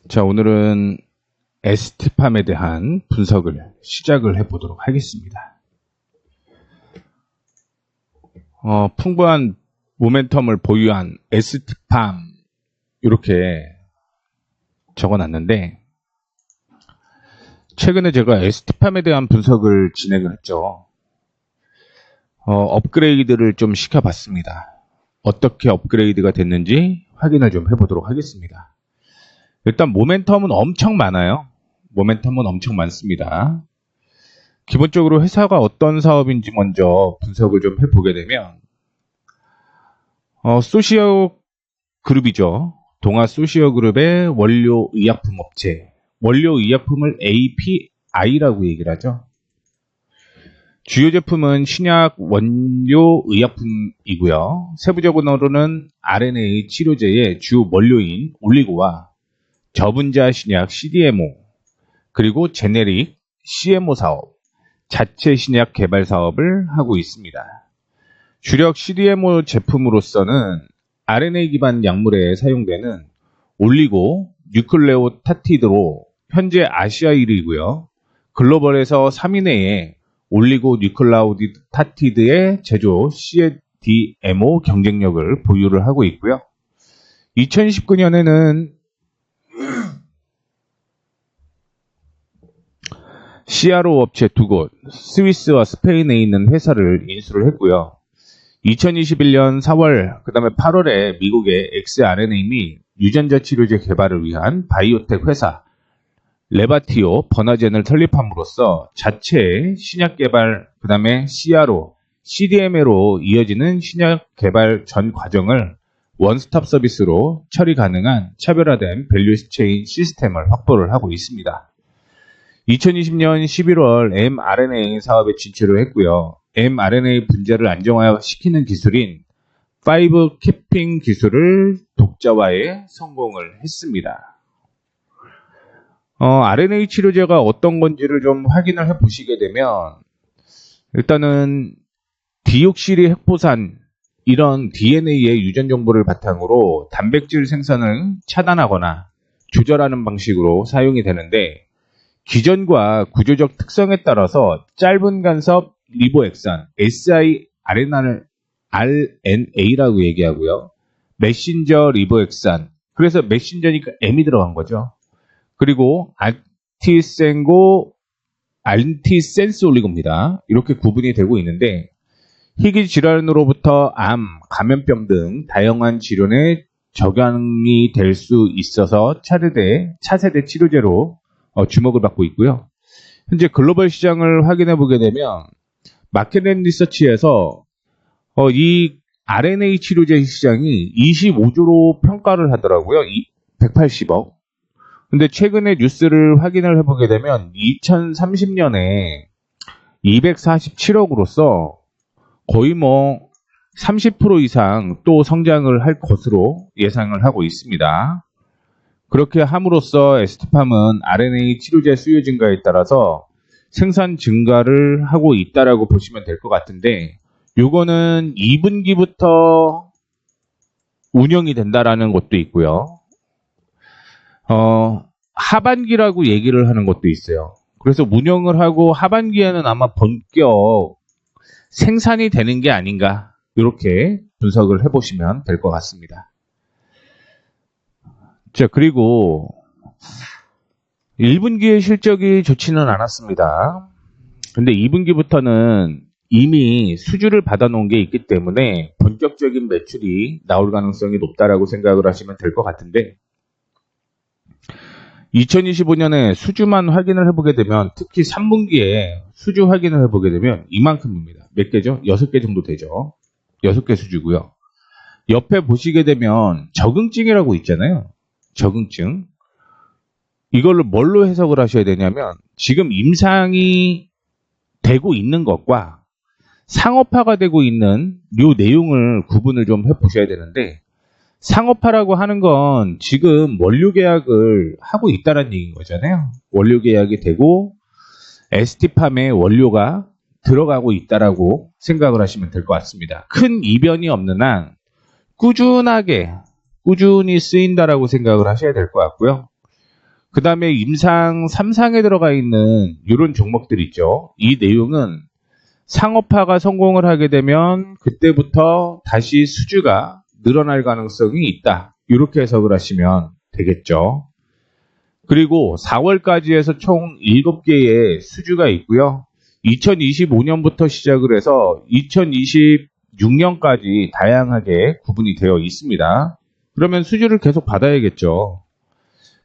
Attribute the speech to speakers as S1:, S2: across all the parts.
S1: 자, 오늘은 ST팜에 대한 분석을 시작을 해보도록 하겠습니다. 풍부한 모멘텀을 보유한 ST팜 이렇게 적어놨는데, 최근에 제가 ST팜에 대한 분석을 진행을 했죠. 업그레이드를 좀 시켜봤습니다. 어떻게 업그레이드가 됐는지 확인을 좀 해보도록 하겠습니다. 일단 모멘텀은 엄청 많아요. 모멘텀은 엄청 많습니다. 기본적으로 회사가 어떤 사업인지 먼저 분석을 좀 해보게 되면 소시오 그룹이죠. 동아 소시오 그룹의 원료 의약품 업체. 원료 의약품을 API라고 얘기를 하죠. 주요 제품은 신약 원료 의약품이고요. 세부적으로는 RNA 치료제의 주 원료인 올리고와 저분자 신약 CDMO, 그리고 제네릭 CMO 사업, 자체 신약 개발 사업을 하고 있습니다. 주력 CDMO 제품으로서는 RNA 기반 약물에 사용되는 올리고 뉴클레오타티드로 현재 아시아 1위이고요. 글로벌에서 3위 내에 올리고 뉴클레오타티드의 제조 CDMO 경쟁력을 보유를 하고 있고요. 2019년에는 CRO 업체 2곳, 스위스와 스페인에 있는 회사를 인수를 했고요. 2021년 4월, 그 다음에 8월에 미국의 엑스RNA 및 유전자 치료제 개발을 위한 바이오텍 회사 레바티오 버나젠을 설립함으로써 자체 신약 개발, 그 다음에 CRO, CDMO로 이어지는 신약 개발 전 과정을 원스톱 서비스로 처리 가능한 차별화된 밸류체인 시스템을 확보를 하고 있습니다. 2020년 11월 mRNA 사업에 진출을 했고요. mRNA 분자를 안정화시키는 기술인 5키핑 기술을 독자화에 성공을 했습니다. RNA 치료제가 어떤 건지를 좀 확인을 해 보시게 되면, 일단은 디옥시리 핵포산 이런 DNA의 유전 정보를 바탕으로 단백질 생산을 차단하거나 조절하는 방식으로 사용이 되는데, 기전과 구조적 특성에 따라서 짧은 간섭 리보엑산, siRNA라고 얘기하고요. 메신저 리보엑산, 그래서 메신저니까 M이 들어간 거죠. 그리고 안티센스 올리고입니다. 이렇게 구분이 되고 있는데, 희귀 질환으로부터 암, 감염병 등 다양한 질환에 적용이 될 수 있어서 차세대 치료제로 주목을 받고 있고요. 현재 글로벌 시장을 확인해 보게 되면 마켓넷 리서치에서 이 RNA 치료제 시장이 25조로 평가를 하더라고요. 180억. 근데 최근에 뉴스를 확인을 해보게 되면 2030년에 247억으로서 거의 30% 이상 또 성장을 할 것으로 예상을 하고 있습니다. 그렇게 함으로써 ST팜은 RNA 치료제 수요 증가에 따라서 생산 증가를 하고 있다라고 보시면 될 것 같은데, 요거는 2분기부터 운영이 된다라는 것도 있고요. 하반기라고 얘기를 하는 것도 있어요. 그래서 운영을 하고 하반기에는 아마 본격 생산이 되는 게 아닌가, 이렇게 분석을 해보시면 될 것 같습니다. 자, 그리고 1분기의 실적이 좋지는 않았습니다. 근데 2분기부터는 이미 수주를 받아놓은 게 있기 때문에 본격적인 매출이 나올 가능성이 높다라고 생각을 하시면 될 것 같은데, 2025년에 수주만 확인을 해보게 되면, 특히 3분기에 수주 확인을 해보게 되면 이만큼입니다. 몇 개죠? 6개 정도 되죠. 6개 수주고요. 옆에 보시게 되면 적응증이라고 있잖아요. 적응증. 이걸로 뭘로 해석을 하셔야 되냐면, 지금 임상이 되고 있는 것과 상업화가 되고 있는 요 내용을 구분을 좀 해보셔야 되는데, 상업화라고 하는 건 지금 원료 계약을 하고 있다는 얘기인 거잖아요. 원료 계약이 되고 ST팜에 원료가 들어가고 있다라고 생각을 하시면 될 것 같습니다. 큰 이변이 없는 한 꾸준히 쓰인다라고 생각을 하셔야 될 것 같고요. 그 다음에 임상 3상에 들어가 있는 이런 종목들 있죠. 이 내용은 상업화가 성공을 하게 되면 그때부터 다시 수주가 늘어날 가능성이 있다. 이렇게 해석을 하시면 되겠죠. 그리고 4월까지 해서 총 7개의 수주가 있고요. 2025년부터 시작을 해서 2026년까지 다양하게 구분이 되어 있습니다. 그러면 수주를 계속 받아야겠죠.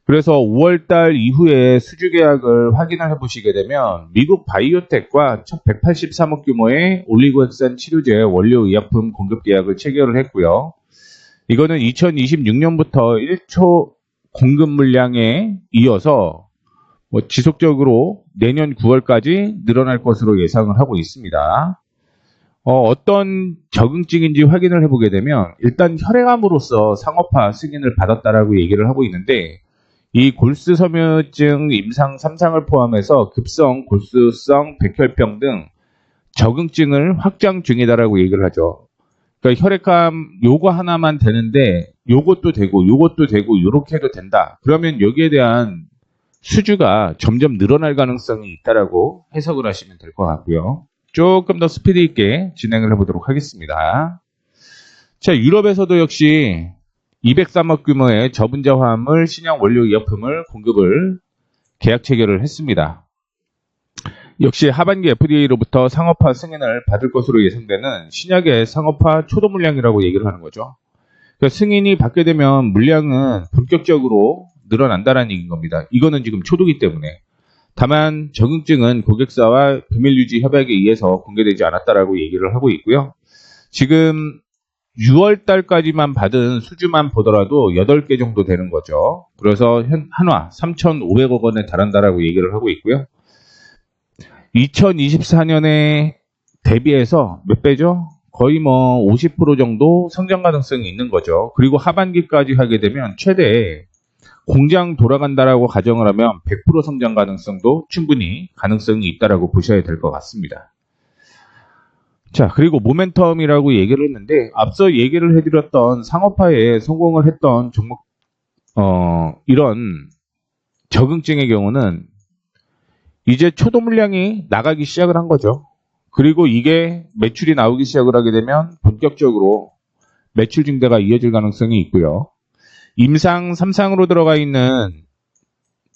S1: 그래서 5월달 이후에 수주 계약을 확인을 해보시게 되면 미국 바이오텍과 총 183억 규모의 올리고핵산 치료제 원료 의약품 공급 계약을 체결을 했고요. 이거는 2026년부터 1초 공급 물량에 이어서 지속적으로 내년 9월까지 늘어날 것으로 예상을 하고 있습니다. 어떤 적응증인지 확인을 해보게 되면 일단 혈액암으로서 상업화 승인을 받았다라고 얘기를 하고 있는데 이 골수 섬유증 임상 3상을 포함해서 급성, 골수성, 백혈병 등 적응증을 확장 중이다라고 얘기를 하죠. 그러니까 혈액암 요거 하나만 되는데 요것도 되고 요것도 되고 요렇게 해도 된다. 그러면 여기에 대한 수주가 점점 늘어날 가능성이 있다라고 해석을 하시면 될 것 같고요. 조금 더 스피드 있게 진행을 해보도록 하겠습니다. 자, 유럽에서도 역시 203억 규모의 저분자 화합물 신약 원료 의약품을 공급을 계약 체결을 했습니다. 역시 하반기 FDA로부터 상업화 승인을 받을 것으로 예상되는 신약의 상업화 초도 물량이라고 얘기를 하는 거죠. 그러니까 승인이 받게 되면 물량은 본격적으로 늘어난다는 얘기인 겁니다. 이거는 지금 초도기 때문에. 다만 적응증은 고객사와 비밀 유지 협약에 의해서 공개되지 않았다라고 얘기를 하고 있고요. 지금 6월 달까지만 받은 수주만 보더라도 8개 정도 되는 거죠. 그래서 한화 3,500억 원에 달한다라고 얘기를 하고 있고요. 2024년에 대비해서 몇 배죠? 거의 50% 정도 성장 가능성이 있는 거죠. 그리고 하반기까지 하게 되면 최대 공장 돌아간다라고 가정을 하면 100% 성장 가능성도 충분히 가능성이 있다라고 보셔야 될 것 같습니다. 자, 그리고 모멘텀이라고 얘기를 했는데 앞서 얘기를 해드렸던 상업화에 성공을 했던 종목 이런 적응증의 경우는 이제 초도 물량이 나가기 시작을 한 거죠. 그리고 이게 매출이 나오기 시작을 하게 되면 본격적으로 매출 증대가 이어질 가능성이 있고요. 임상 3상으로 들어가 있는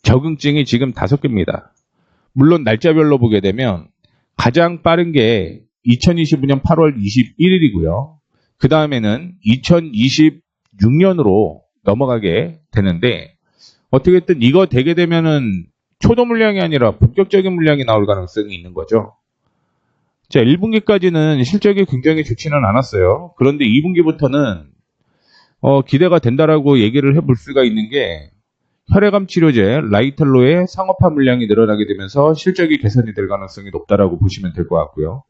S1: 적응증이 지금 5개입니다. 물론 날짜별로 보게 되면 가장 빠른 게 2025년 8월 21일이고요. 그 다음에는 2026년으로 넘어가게 되는데 어떻게든 이거 되게 되면은 초도 물량이 아니라 본격적인 물량이 나올 가능성이 있는 거죠. 자, 1분기까지는 실적이 굉장히 좋지는 않았어요. 그런데 2분기부터는 기대가 된다라고 얘기를 해볼 수가 있는 게 혈액암 치료제 라이텔로의 상업화 물량이 늘어나게 되면서 실적이 개선이 될 가능성이 높다라고 보시면 될 것 같고요.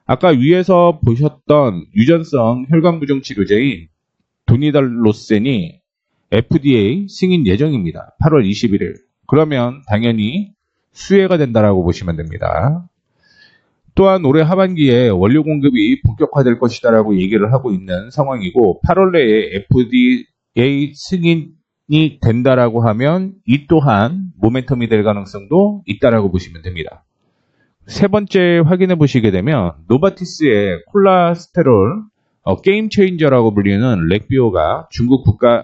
S1: 아까 위에서 보셨던 유전성 혈관 부종 치료제인 도니달로센이 FDA 승인 예정입니다. 8월 21일. 그러면 당연히 수혜가 된다라고 보시면 됩니다. 또한 올해 하반기에 원료 공급이 본격화될 것이다라고 얘기를 하고 있는 상황이고 8월 내에 FDA 승인이 된다라고 하면 이 또한 모멘텀이 될 가능성도 있다라고 보시면 됩니다. 세 번째 확인해 보시게 되면 노바티스의 콜라스테롤 게임 체인저라고 불리는 렉비오가 중국 국가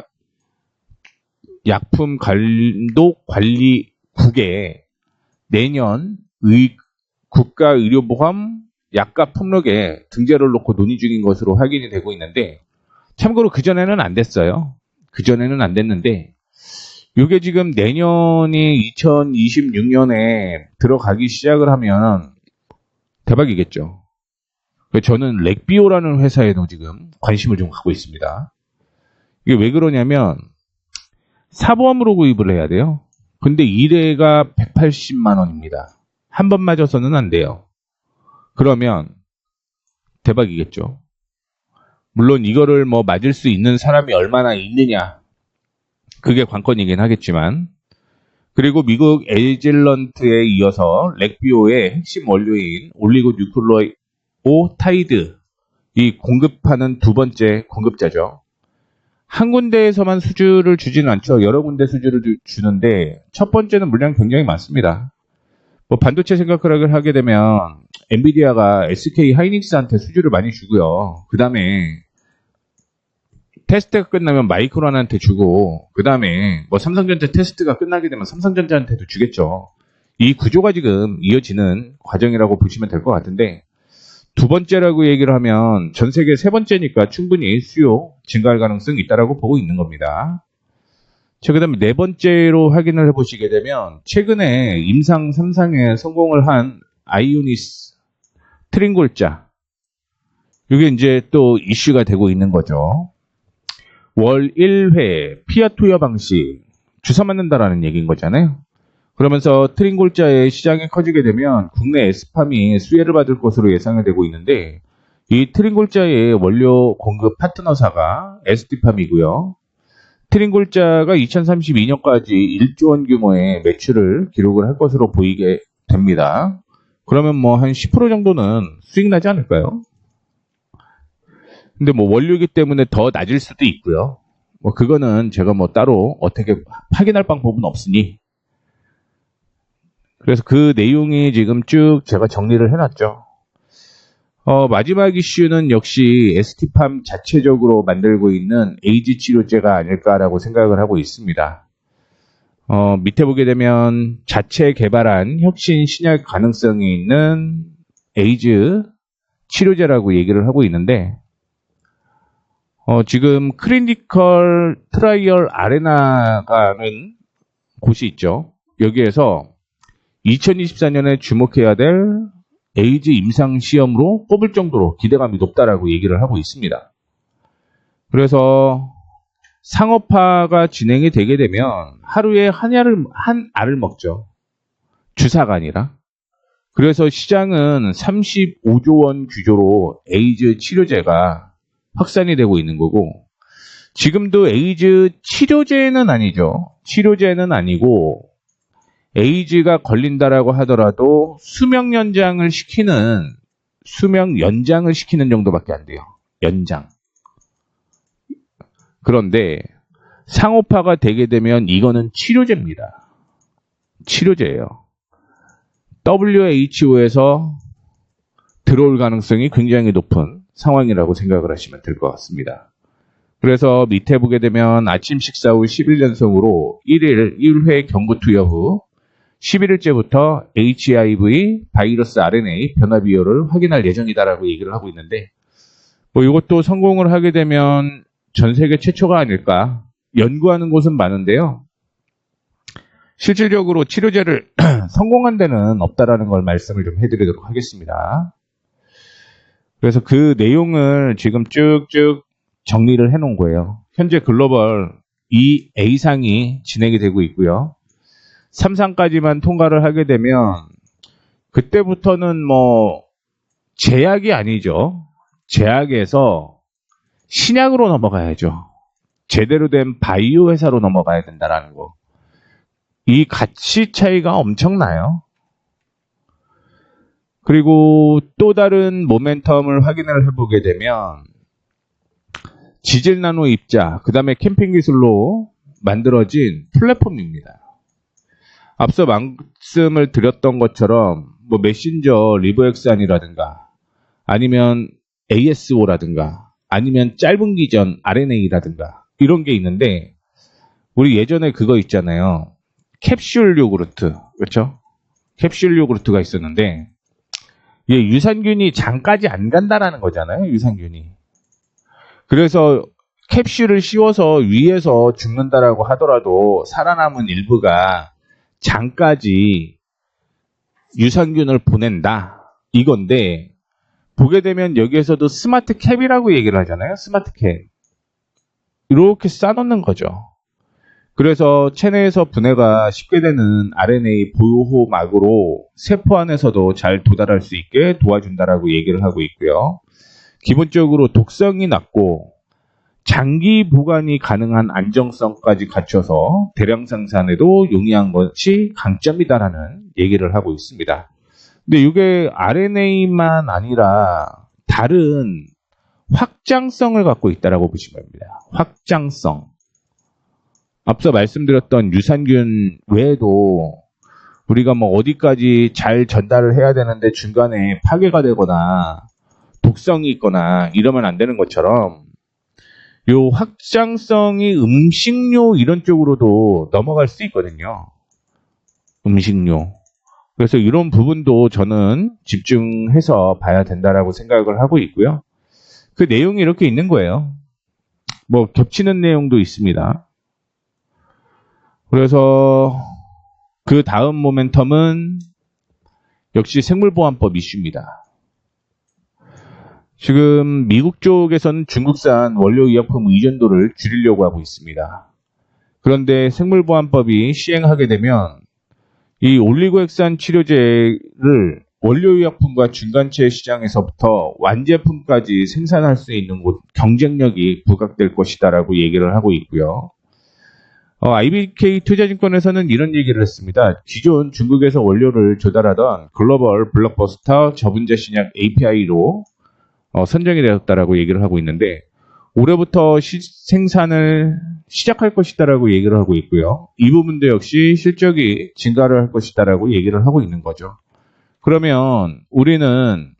S1: 약품 감독 관리국에 내년 국가의료보험 약값 폭력에 등재를 놓고 논의 중인 것으로 확인이 되고 있는데 참고로 그전에는 안 됐어요. 그전에는 안 됐는데 이게 지금 내년이 2026년에 들어가기 시작을 하면 대박이겠죠. 저는 렉비오라는 회사에도 지금 관심을 좀 갖고 있습니다. 이게 왜 그러냐면 사보험으로 구입을 해야 돼요. 근데 1회가 180만 원입니다. 한 번 맞아서는 안 돼요. 그러면 대박이겠죠. 물론 이거를 맞을 수 있는 사람이 얼마나 있느냐. 그게 관건이긴 하겠지만. 그리고 미국 에이즐런트에 이어서 렉비오의 핵심 원료인 올리고뉴클레오타이드 이 공급하는 두 번째 공급자죠. 한 군데에서만 수주를 주지는 않죠. 여러 군데 수주를 주는데 첫 번째는 물량이 굉장히 많습니다. 뭐 반도체 생각을 하게 되면 엔비디아가 SK 하이닉스한테 수주를 많이 주고요. 그 다음에 테스트가 끝나면 마이크론한테 주고, 그 다음에 뭐 삼성전자 테스트가 끝나게 되면 삼성전자한테도 주겠죠. 이 구조가 지금 이어지는 과정이라고 보시면 될 것 같은데, 두 번째라고 얘기를 하면 전 세계 세 번째니까 충분히 수요 증가할 가능성이 있다라고 보고 있는 겁니다. 자, 그 다음에 네 번째로 확인을 해보시게 되면 최근에 임상 3상에 성공을 한 아이오니스 트링골자, 이게 이제 또 이슈가 되고 있는 거죠. 월 1회 피아 투여 방식 주사 맞는다라는 얘기인 거잖아요. 그러면서 트링골자의 시장이 커지게 되면 국내 에스팜이 수혜를 받을 것으로 예상이 되고 있는데, 이 트링골자의 원료 공급 파트너사가 ST팜이고요. 트링골자가 2032년까지 1조 원 규모의 매출을 기록을 할 것으로 보이게 됩니다. 그러면 뭐 한 10% 정도는 수익 나지 않을까요? 근데 뭐 원료이기 때문에 더 낮을 수도 있고요. 뭐 그거는 제가 뭐 따로 어떻게 확인할 방법은 없으니, 그래서 그 내용이 지금 쭉 제가 정리를 해놨죠. 마지막 이슈는 역시 ST팜 자체적으로 만들고 있는 에이즈 치료제가 아닐까라고 생각을 하고 있습니다. 밑에 보게 되면 자체 개발한 혁신 신약 가능성이 있는 에이즈 치료제라고 얘기를 하고 있는데, 지금 클리니컬 트라이얼 아레나가는 곳이 있죠. 여기에서 2024년에 주목해야 될 에이즈 임상 시험으로 꼽을 정도로 기대감이 높다라고 얘기를 하고 있습니다. 그래서 상업화가 진행이 되게 되면 하루에 한 알을 먹죠. 주사가 아니라. 그래서 시장은 35조 원 규모로 에이즈 치료제가 확산이 되고 있는 거고, 지금도 에이즈 치료제는 아니죠. 치료제는 아니고 에이즈가 걸린다라고 하더라도 수명 연장을 시키는 정도밖에 안 돼요. 연장. 그런데 상업화가 되게 되면 이거는 치료제입니다. 치료제예요. WHO에서 들어올 가능성이 굉장히 높은 상황이라고 생각을 하시면 될 것 같습니다. 그래서 밑에 보게 되면 아침 식사 후 10일 연속으로 1회 경구 투여 후 11일째부터 HIV 바이러스 RNA 변화 비율을 확인할 예정이다라고 얘기를 하고 있는데, 뭐 이것도 성공을 하게 되면 전 세계 최초가 아닐까. 연구하는 곳은 많은데요. 실질적으로 치료제를 성공한 데는 없다라는 걸 말씀을 좀 해드리도록 하겠습니다. 그래서 그 내용을 지금 쭉쭉 정리를 해놓은 거예요. 현재 글로벌 2A상이 진행이 되고 있고요. 3상까지만 통과를 하게 되면 그때부터는 뭐 제약이 아니죠. 제약에서 신약으로 넘어가야죠. 제대로 된 바이오 회사로 넘어가야 된다라는 거. 이 가치 차이가 엄청나요. 그리고 또 다른 모멘텀을 확인을 해보게 되면 지질 나노 입자, 그 다음에 캠핑 기술로 만들어진 플랫폼입니다. 앞서 말씀을 드렸던 것처럼 뭐 메신저 리보엑산이라든가 아니면 ASO라든가 아니면 짧은 기전 RNA라든가 이런 게 있는데, 우리 예전에 그거 있잖아요. 캡슐 요구르트. 그렇죠? 캡슐 요구르트가 있었는데, 이게 유산균이 장까지 안 간다라는 거잖아요. 유산균이. 그래서 캡슐을 씌워서 위에서 죽는다라고 하더라도 살아남은 일부가 장까지 유산균을 보낸다. 이건데, 보게 되면 여기에서도 스마트 캡이라고 얘기를 하잖아요. 스마트 캡. 이렇게 싸놓는 거죠. 그래서 체내에서 분해가 쉽게 되는 RNA 보호막으로 세포 안에서도 잘 도달할 수 있게 도와준다라고 얘기를 하고 있고요. 기본적으로 독성이 낮고 장기 보관이 가능한 안정성까지 갖춰서 대량 생산에도 용이한 것이 강점이다라는 얘기를 하고 있습니다. 근데 이게 RNA만 아니라 다른 확장성을 갖고 있다라고 보시면 됩니다. 확장성. 앞서 말씀드렸던 유산균 외에도 우리가 뭐 어디까지 잘 전달을 해야 되는데 중간에 파괴가 되거나 독성이 있거나 이러면 안 되는 것처럼 요 확장성이 음식료 이런 쪽으로도 넘어갈 수 있거든요. 음식료. 그래서 이런 부분도 저는 집중해서 봐야 된다라고 생각을 하고 있고요. 그 내용이 이렇게 있는 거예요. 뭐 겹치는 내용도 있습니다. 그래서 그 다음 모멘텀은 역시 생물보안법 이슈입니다. 지금 미국 쪽에서는 중국산 원료의약품 의존도를 줄이려고 하고 있습니다. 그런데 생물보안법이 시행하게 되면 이 올리고핵산 치료제를 원료의약품과 중간체 시장에서부터 완제품까지 생산할 수 있는 곳 경쟁력이 부각될 것이다라고 얘기를 하고 있고요. IBK 투자증권에서는 이런 얘기를 했습니다. 기존 중국에서 원료를 조달하던 글로벌 블록버스터 저분자 신약 API로 선정이 되었다라고 얘기를 하고 있는데 올해부터 생산을 시작할 것이다라고 얘기를 하고 있고요. 이 부분도 역시 실적이 증가를 할 것이다라고 얘기를 하고 있는 거죠. 그러면 우리는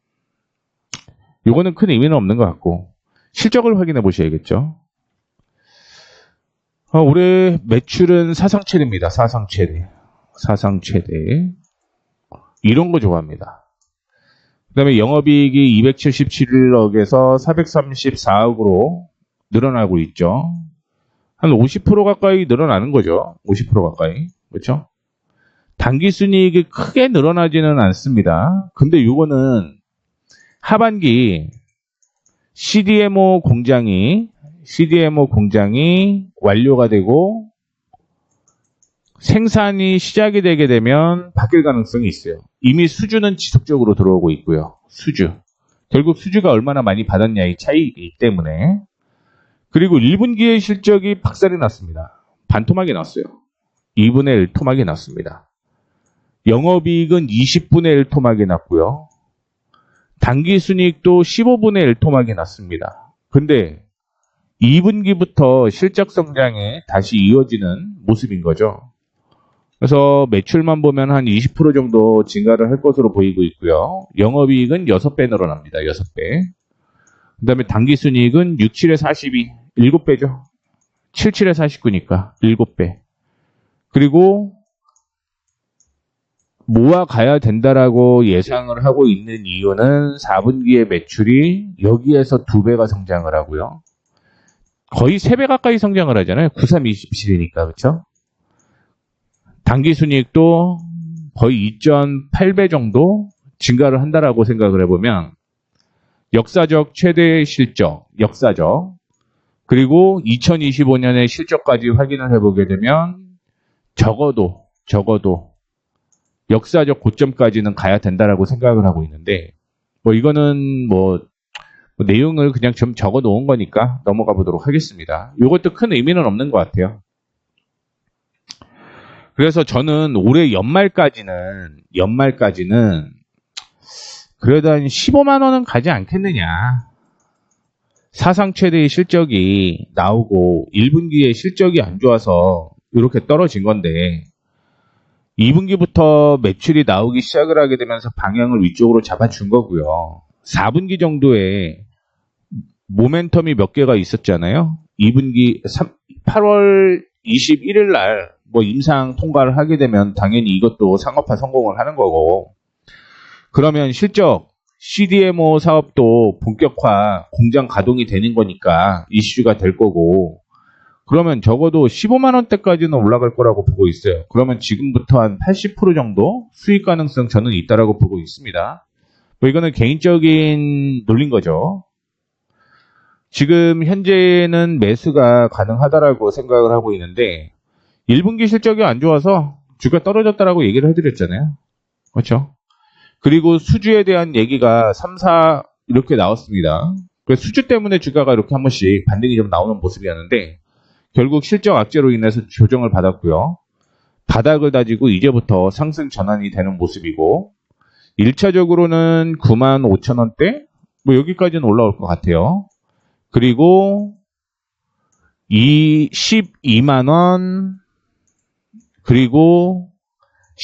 S1: 이거는 큰 의미는 없는 것 같고 실적을 확인해 보셔야겠죠. 올해 매출은 사상 최대입니다. 사상 최대. 사상 최대. 이런 거 좋아합니다. 그 다음에 영업이익이 277억에서 434억으로 늘어나고 있죠. 한 50% 가까이 늘어나는 거죠. 50% 가까이. 그렇죠? 당기순이익이 크게 늘어나지는 않습니다. 근데 이거는 하반기 CDMO 공장이 완료가 되고 생산이 시작이 되게 되면 바뀔 가능성이 있어요. 이미 수주는 지속적으로 들어오고 있고요. 수주. 결국 수주가 얼마나 많이 받았냐의 차이이기 때문에. 그리고 1분기의 실적이 박살이 났습니다. 반토막이 났어요. 2분의 1 토막이 났습니다. 영업이익은 20분의 1 토막이 났고요. 당기순이익도 15분의 1 토막이 났습니다. 근데 2분기부터 실적 성장에 다시 이어지는 모습인 거죠. 그래서 매출만 보면 한 20% 정도 증가를 할 것으로 보이고 있고요. 영업이익은 6배 늘어납니다. 6배. 그 다음에 당기순이익은 6, 7에 42, 7배죠. 7, 7에 49니까 7배. 그리고 모아가야 된다라고 예상을 하고 있는 이유는 4분기의 매출이 여기에서 2배가 성장을 하고요. 거의 3배 가까이 성장을 하잖아요. 93, 27이니까. 그렇죠? 당기순이익도 거의 2.8배 정도 증가를 한다라고 생각을 해보면 역사적 최대 실적, 역사적. 그리고 2025년의 실적까지 확인을 해보게 되면 적어도 역사적 고점까지는 가야 된다라고 생각을 하고 있는데 뭐 이거는 뭐 내용을 그냥 좀 적어 놓은 거니까 넘어가 보도록 하겠습니다. 이것도 큰 의미는 없는 것 같아요. 그래서 저는 올해 연말까지는 그래도 한 15만 원은 가지 않겠느냐. 사상 최대의 실적이 나오고 1분기에 실적이 안 좋아서 이렇게 떨어진 건데 2분기부터 매출이 나오기 시작을 하게 되면서 방향을 위쪽으로 잡아준 거고요. 4분기 정도에 모멘텀이 몇 개가 있었잖아요. 2분기 8월 21일 날 뭐 임상 통과를 하게 되면 당연히 이것도 상업화 성공을 하는 거고 그러면 실적 CDMO 사업도 본격화 공장 가동이 되는 거니까 이슈가 될 거고 그러면 적어도 15만 원대까지는 올라갈 거라고 보고 있어요. 그러면 지금부터 한 80% 정도 수익 가능성 저는 있다라고 보고 있습니다. 뭐 이거는 개인적인 논리인 거죠. 지금 현재는 매수가 가능하다라고 생각을 하고 있는데 1분기 실적이 안 좋아서 주가 떨어졌다라고 얘기를 해드렸잖아요. 그렇죠? 그리고 수주에 대한 얘기가 3, 4 이렇게 나왔습니다. 그래서 수주 때문에 주가가 이렇게 한 번씩 반등이 좀 나오는 모습이었는데 결국 실적 악재로 인해서 조정을 받았고요. 바닥을 다지고 이제부터 상승 전환이 되는 모습이고 1차적으로는 95,000원대 뭐 여기까지는 올라올 것 같아요. 그리고 12만원, 그리고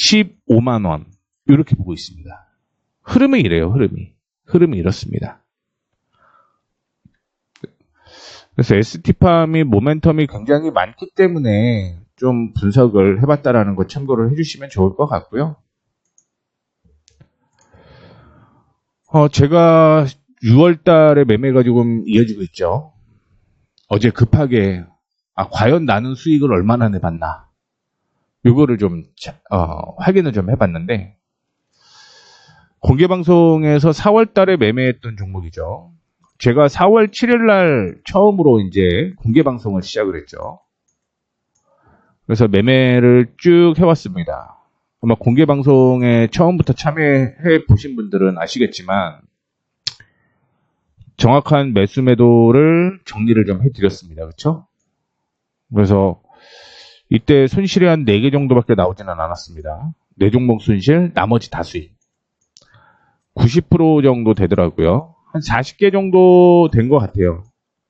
S1: 15만원. 이렇게 보고 있습니다. 흐름이 이래요, 흐름이 이렇습니다. 그래서 ST팜이 모멘텀이 굉장히 많기 때문에 좀 분석을 해봤다라는 거 참고를 해주시면 좋을 것 같고요. 제가 6월 달에 매매가 조금 이어지고 있죠. 어제 급하게 과연 나는 수익을 얼마나 내봤나 이거를 좀 확인을 좀 해봤는데, 공개방송에서 4월 달에 매매했던 종목이죠. 제가 4월 7일 날 처음으로 이제 공개방송을 시작을 했죠. 그래서 매매를 쭉 해왔습니다. 아마 공개방송에 처음부터 참여해 보신 분들은 아시겠지만 정확한 매수 매도를 정리를 좀 해드렸습니다. 그렇죠? 그래서 이때 손실이 한 4개 정도밖에 나오지는 않았습니다. 4종목 손실, 나머지 다 수익. 90% 정도 되더라고요. 한 40개 정도 된 것 같아요.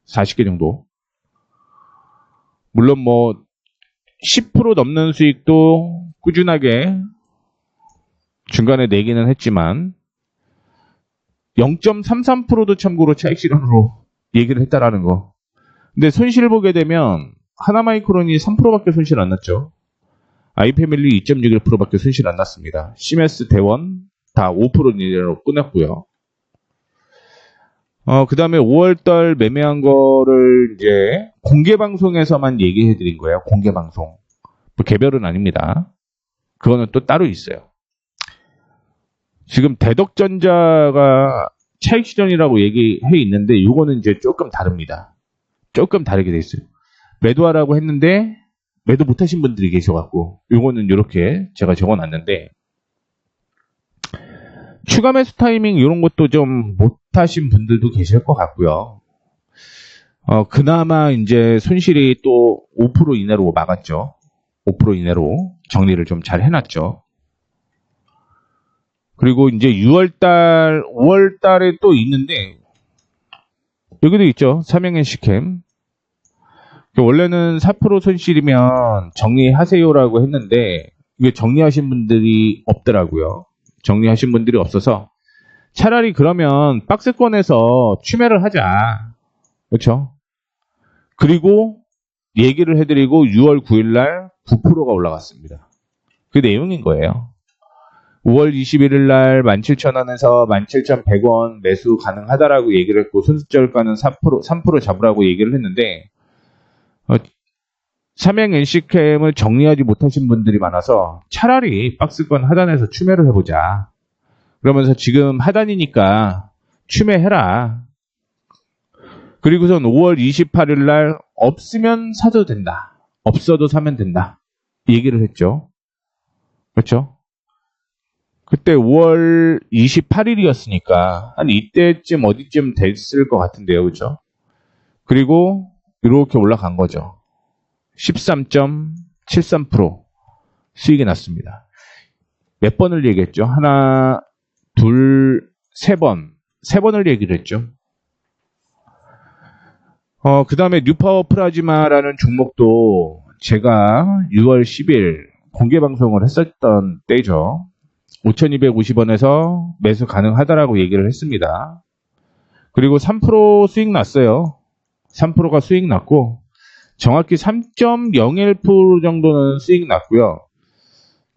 S1: 40개 정도. 물론 뭐 10% 넘는 수익도 꾸준하게 중간에 내기는 했지만 0.33%도 참고로 차익 실현으로 얘기를 했다라는 거. 근데 손실 보게 되면 하나마이크론이 3%밖에 손실 안 났죠. 아이패밀리 2.61%밖에 손실 안 났습니다. 시메스, 대원 다 5% 이내로 끝났고요. 그 다음에 5월달 매매한 거를 이제 공개방송에서만 얘기해 드린 거예요. 공개방송. 뭐 개별은 아닙니다. 그거는 또 따로 있어요. 지금 대덕전자가 차익 실현이라고 얘기해 있는데 이거는 이제 조금 다릅니다. 조금 다르게 돼 있어요. 매도하라고 했는데 매도 못하신 분들이 계셔갖고 이거는 이렇게 제가 적어놨는데, 추가 매수 타이밍 이런 것도 좀 못하신 분들도 계실 것 같고요. 그나마 이제 손실이 또 5% 이내로 막았죠. 5% 이내로 정리를 좀 잘 해놨죠. 그리고 이제 6월달, 5월달에 또 있는데, 여기도 있죠. 삼양NC캠. 원래는 4% 손실이면 정리하세요라고 했는데, 이게 정리하신 분들이 없더라고요. 정리하신 분들이 없어서 차라리 그러면 박스권에서 추매를 하자. 그렇죠? 그리고 얘기를 해드리고 6월 9일날 9%가 올라갔습니다. 그 내용인 거예요. 5월 21일날 17,000원에서 17,100원 매수 가능하다라고 얘기를 했고, 순수절가는 3% 잡으라고 얘기를 했는데, 삼양NC캠을 정리하지 못하신 분들이 많아서 차라리 박스권 하단에서 추매를 해보자. 그러면서 지금 하단이니까 추매해라. 그리고선 5월 28일 날 없으면 사도 된다. 없어도 사면 된다. 얘기를 했죠. 그렇죠? 그때 5월 28일이었으니까 한 이때쯤 어디쯤 됐을 것 같은데요. 그렇죠? 그리고 이렇게 올라간 거죠. 13.73% 수익이 났습니다. 몇 번을 얘기했죠? 하나, 둘, 세 번을 얘기를 했죠. 그 다음에 뉴파워 플라즈마라는 종목도 제가 6월 10일 공개 방송을 했었던 때죠. 5,250원에서 매수 가능하다라고 얘기를 했습니다. 그리고 3% 수익 났어요. 3%가 수익 났고, 정확히 3.01% 정도는 수익 났고요.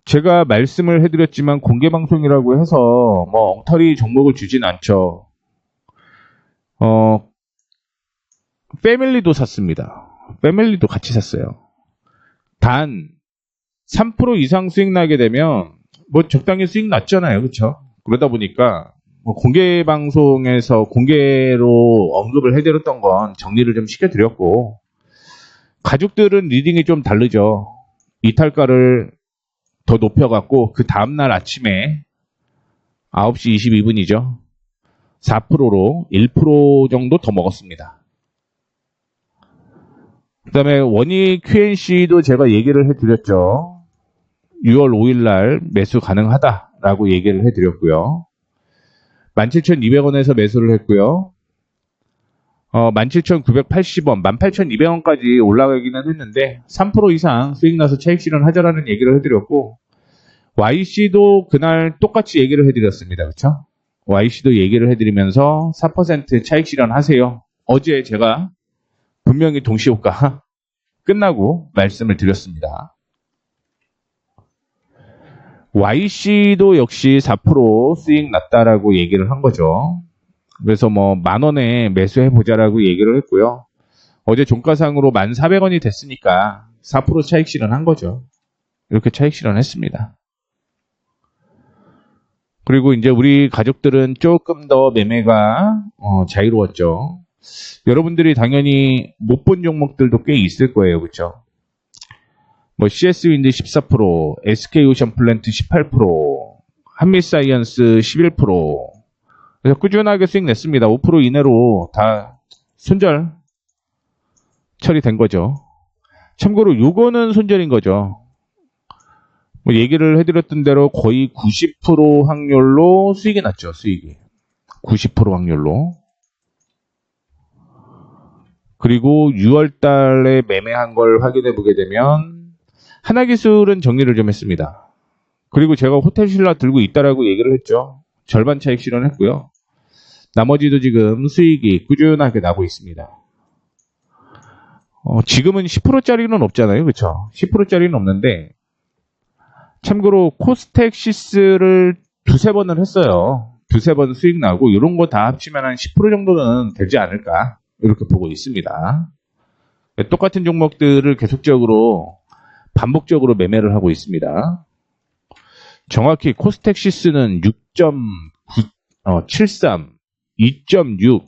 S1: 제가 말씀을 해드렸지만 공개방송이라고 해서 뭐 엉터리 종목을 주진 않죠. 패밀리도 샀습니다. 패밀리도 같이 샀어요. 단 3% 이상 수익 나게 되면 뭐 적당히 수익 났잖아요. 그렇죠? 그러다 보니까 뭐 공개방송에서 공개로 언급을 해드렸던 건 정리를 좀 시켜드렸고, 가족들은 리딩이 좀 다르죠. 이탈가를 더 높여갖고 그 다음날 아침에 9시 22분이죠. 4%로 1% 정도 더 먹었습니다. 그 다음에 원익 QNC도 제가 얘기를 해드렸죠. 6월 5일날 매수 가능하다라고 얘기를 해드렸고요. 17,200원에서 매수를 했고요. 17,980원, 18,200원까지 올라가기는 했는데 3% 이상 수익 나서 차익 실현하자라는 얘기를 해드렸고, YC도 그날 똑같이 얘기를 해드렸습니다. 그렇죠? YC도 얘기를 해드리면서 4% 차익 실현하세요. 어제 제가 분명히 동시효과 끝나고 말씀을 드렸습니다. YC도 역시 4% 수익 났다라고 얘기를 한 거죠. 그래서 뭐 10,000원에 매수해보자라고 얘기를 했고요. 어제 종가상으로 1,400원이 됐으니까 4% 차익 실현한 거죠. 이렇게 차익 실현했습니다. 그리고 이제 우리 가족들은 조금 더 매매가 자유로웠죠. 여러분들이 당연히 못 본 종목들도 꽤 있을 거예요. 그렇죠? 뭐 CS윈드 14%, SK오션플랜트 18%, 한미사이언스 11%. 그래서 꾸준하게 수익 냈습니다. 5% 이내로 다 손절 처리된 거죠. 참고로 요거는 손절인 거죠. 뭐 얘기를 해드렸던 대로 거의 90% 확률로 수익이 났죠. 수익이 90% 확률로. 그리고 6월 달에 매매한 걸 확인해 보게 되면 하나기술은 정리를 좀 했습니다. 그리고 제가 호텔신라 들고 있다라고 얘기를 했죠. 절반 차익 실현했고요. 나머지도 지금 수익이 꾸준하게 나고 있습니다. 지금은 10%짜리는 없잖아요. 그렇죠? 10%짜리는 없는데, 참고로 코스텍시스를 두세 번을 했어요. 두세 번 수익 나고 이런 거 다 합치면 한 10% 정도는 되지 않을까 이렇게 보고 있습니다. 똑같은 종목들을 계속적으로 반복적으로 매매를 하고 있습니다. 정확히 코스텍시스는 6.73, 2.6,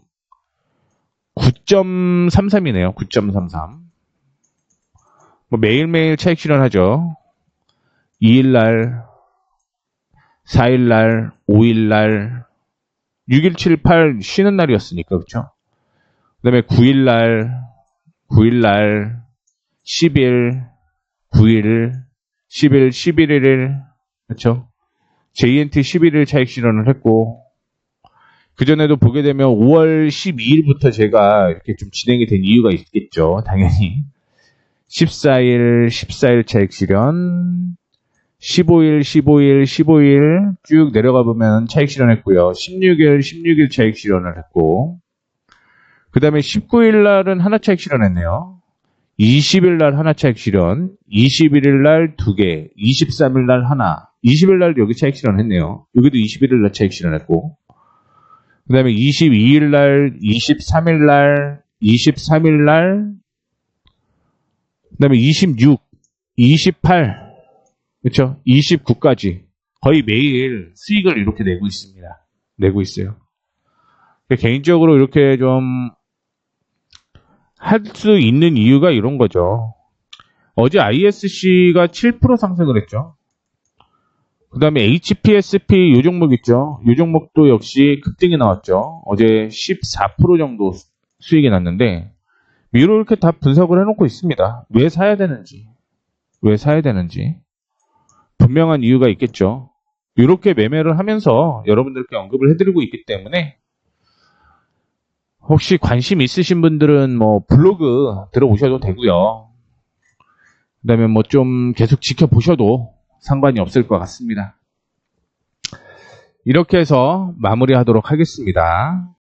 S1: 9.33이네요. 9.33. 뭐 매일매일 차익 실현하죠. 2일날, 4일날, 5일날, 6일, 7, 8 쉬는 날이었으니까, 그쵸? 그 다음에 9일날, 10일, 9일, 10일, 11일, 그쵸? JNT 11일 차익 실현을 했고, 그전에도 보게 되면 5월 12일부터 제가 이렇게 좀 진행이 된 이유가 있겠죠. 당연히. 14일 차익 실현, 15일 쭉 내려가 보면 차익 실현했고요. 16일 차익 실현을 했고, 그 다음에 19일 날은 하나 차익 실현했네요. 20일 날 하나 차익 실현, 21일 날 2개, 23일 날 하나, 20일 날 여기 차익 실현했네요. 여기도 21일 날 차익 실현했고, 그 다음에 22일 날, 23일 날, 23일 날, 그 다음에 26, 28, 그렇죠? 29까지 거의 매일 수익을 이렇게 내고 있습니다. 내고 있어요. 개인적으로 이렇게 좀 할 수 있는 이유가 이런 거죠. 어제 ISC가 7% 상승을 했죠. 그 다음에 HPSP 요 종목 있죠. 요 종목도 역시 급등이 나왔죠. 어제 14% 정도 수익이 났는데 이렇게 다 분석을 해놓고 있습니다. 왜 사야 되는지. 분명한 이유가 있겠죠. 이렇게 매매를 하면서 여러분들께 언급을 해드리고 있기 때문에 혹시 관심 있으신 분들은 뭐 블로그 들어오셔도 되고요. 그 다음에 뭐 좀 계속 지켜보셔도 상관이 없을 것 같습니다. 이렇게 해서 마무리하도록 하겠습니다.